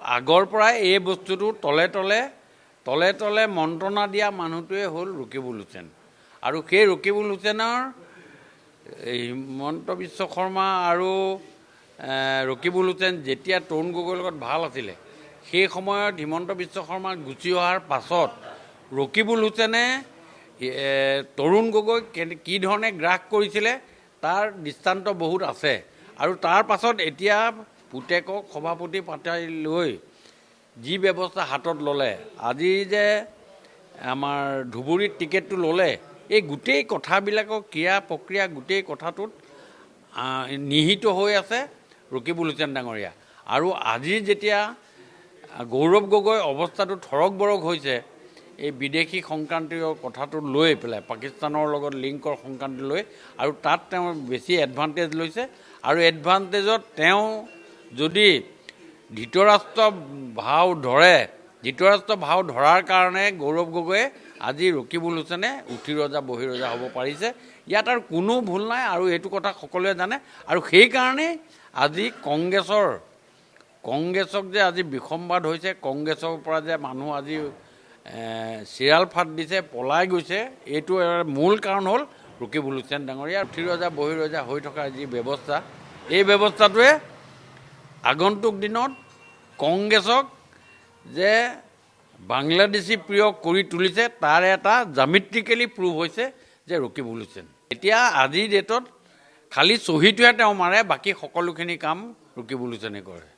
আগৰ পৰাই এই বস্তুটো তলে তলে মন্ত্ৰণা দিয়া মানুহটোৱে হ'ল ৰকিবুল হুছেইন আৰু সেই ৰকিবুল হুছেইনৰ হিমন্ত বিশ্ব শৰ্মা আৰু ৰকিবুল হুছেইন যেতিয়া তৰুণ গগৈৰ লগত ভাল আছিলে সেই সময়ত হিমন্ত বিশ্ব শৰ্মা গুচি অহাৰ পাছত ৰকিবুল হুছেইনে তৰুণ গগৈক কি ধৰণে গ্ৰাস কৰিছিলে তাৰ দৃষ্টান্ত বহুত আছে আৰু তাৰ পাছত এতিয়া পুতেকক সভাপতি পাতাই লৈ যি ব্যৱস্থা হাতত ল'লে আজি যে আমাৰ ধুবুৰীত টিকেটটো ল'লে এই গোটেই কথাবিলাকৰ ক্ৰিয়া প্ৰক্ৰিয়া গোটেই কথাটোত নিহিত হৈ আছে ৰকিবুল হুছেইন ডাঙৰীয়া আৰু আজি যেতিয়া গৌৰৱ গগৈ অৱস্থাটো থৰক বৰক হৈছে এই বিদেশী সংক্ৰান্তীয় কথাটো লৈ পেলাই পাকিস্তানৰ লগত লিংকৰ সংক্ৰান্তি লৈ আৰু তাত তেওঁ বেছি এডভান্টেজ লৈছে আৰু এডভান্টেজত তেওঁ যদি ধৃতৰাষ্ট্ৰ ভাও ধৰাৰ কাৰণে গৌৰৱ গগৈয়ে আজি ৰকিবুল হুছেইনে উঠি ৰজা বহি ৰজা হ'ব পাৰিছে ইয়াত আৰু কোনো ভুল নাই আৰু এইটো কথা সকলোৱে জানে আৰু সেইকাৰণেই আজি কংগ্ৰেছক যে আজি বিসম্বাদ হৈছে কংগ্ৰেছৰ পৰা যে মানুহ আজি চিৰাল ফাট দিছে পলাই গৈছে এইটো মূল কাৰণ হ'ল ৰকিবুল হুছেইন ডাঙৰীয়া উঠি ৰজা বহি ৰজা হৈ থকা যি ব্যৱস্থা এই ব্যৱস্থাটোৱে আগন্তুক দিনত কংগ্ৰেছক যে বাংলাদেশী প্ৰিয় কৰি তুলিছে তাৰ এটা জ্যামিতিকেলি প্ৰুভ হৈছে যে ৰকিবুল হুছেইন এতিয়া আজিৰ ডেটত খালি চহীটোহে তেওঁ মাৰে বাকী সকলোখিনি কাম ৰকিবুল হুছেইনে কৰে